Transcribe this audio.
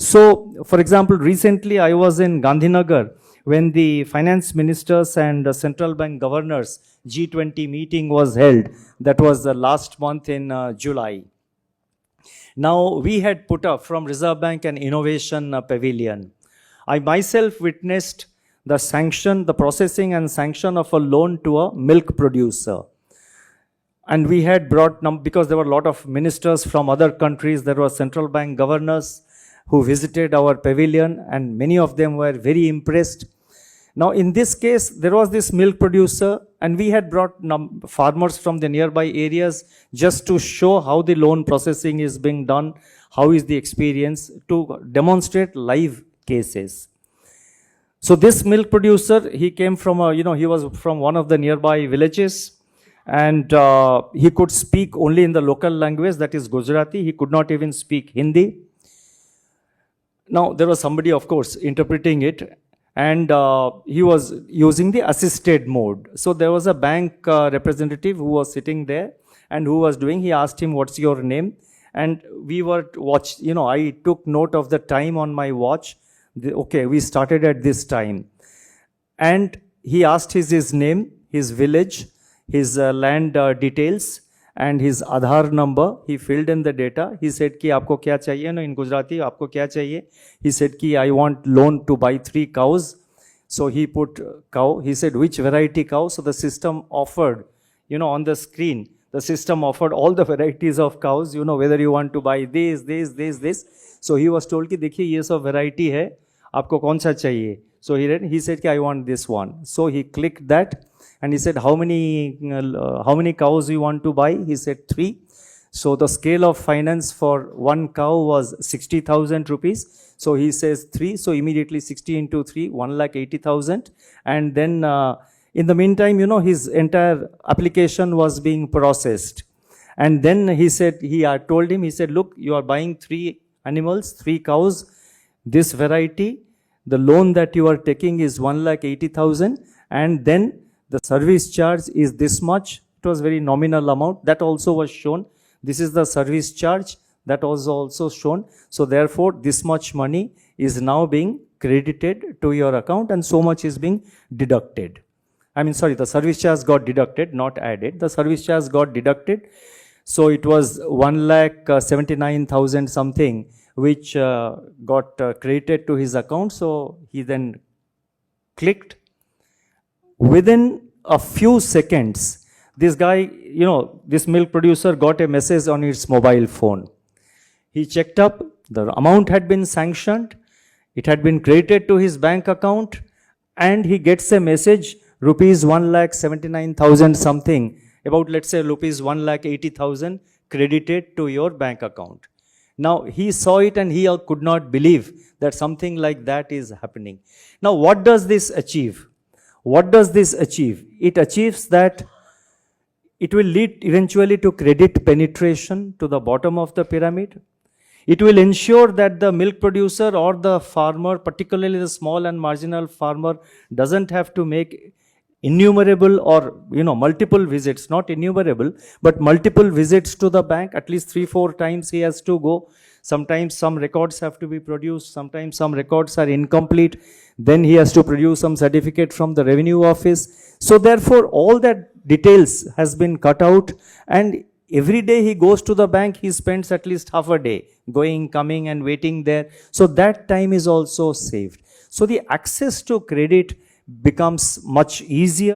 So, for example, recently I was in Gandhinagar when the finance ministers and central bank governors G20 meeting was held. That was the last month in July. Now, we had put up from Reserve Bank an innovation pavilion. I myself witnessed the processing and sanction of a loan to a milk producer. And we had brought, because there were a lot of ministers from other countries, there were central bank governors who visited our pavilion, and many of them were very impressed. Now, in this case, there was this milk producer, and we had brought farmers from the nearby areas just to show how the loan processing is being done, how is the experience, to demonstrate live cases. So this milk producer, he came from he was from one of the nearby villages, and he could speak only in the local language, that is Gujarati. He could not even speak Hindi. Now, there was somebody, of course, interpreting it, and he was using the assisted mode. So there was a bank representative who was sitting there, and who was doing, he asked him, what's your name? And we were I took note of the time on my watch. Okay, we started at this time. And he asked his name, his village, his land details, and his Aadhaar number. He filled in the data. He said, ki aapko kya chahiye? No, in Gujarati, aapko kya chahiye? He said, ki I want loan to buy 3 cows. So he put cow. He said, which variety cow? So the system offered, on the screen, the system offered all the varieties of cows, whether you want to buy this. So he was told, ki dekhiye, ye sab variety hai, aapko kaun sa chahiye? So he said, ki I want this one. So he clicked that, and he said, how many cows you want to buy? He said 3. So the scale of finance for 1 cow was 60,000 rupees. So he says 3. So immediately 60 into 3, 1,80,000. And then in the meantime, his entire application was being processed. And then he said, told him, he said, look, you are buying 3 animals, 3 cows, this variety. The loan that you are taking is 1,80,000. And then the service charge is this much. It was very nominal amount. That also was shown. This is the service charge. That was also shown. So therefore, this much money is now being credited to your account, and so much is being deducted. The service charge got deducted, not added. The service charge got deducted. So it was 1,79,000 something, which got credited to his account. So he then clicked. Within a few seconds, this guy, this milk producer got a message on his mobile phone. He checked up, the amount had been sanctioned, it had been credited to his bank account, and he gets a message, rupees 1,79,000 something, about let's say rupees 1,80,000 credited to your bank account. Now, he saw it and he could not believe that something like that is happening. Now, what does this achieve? What does this achieve? It achieves that it will lead eventually to credit penetration to the bottom of the pyramid. It will ensure that the milk producer or the farmer, particularly the small and marginal farmer, doesn't have to make innumerable or multiple visits, not innumerable, but multiple visits to the bank. At least 3-4 times he has to go. Sometimes some records have to be produced, sometimes some records are incomplete, then he has to produce some certificate from the revenue office. So therefore, all that details has been cut out, and every day he goes to the bank, he spends at least half a day going, coming and waiting there. So that time is also saved. So the access to credit becomes much easier.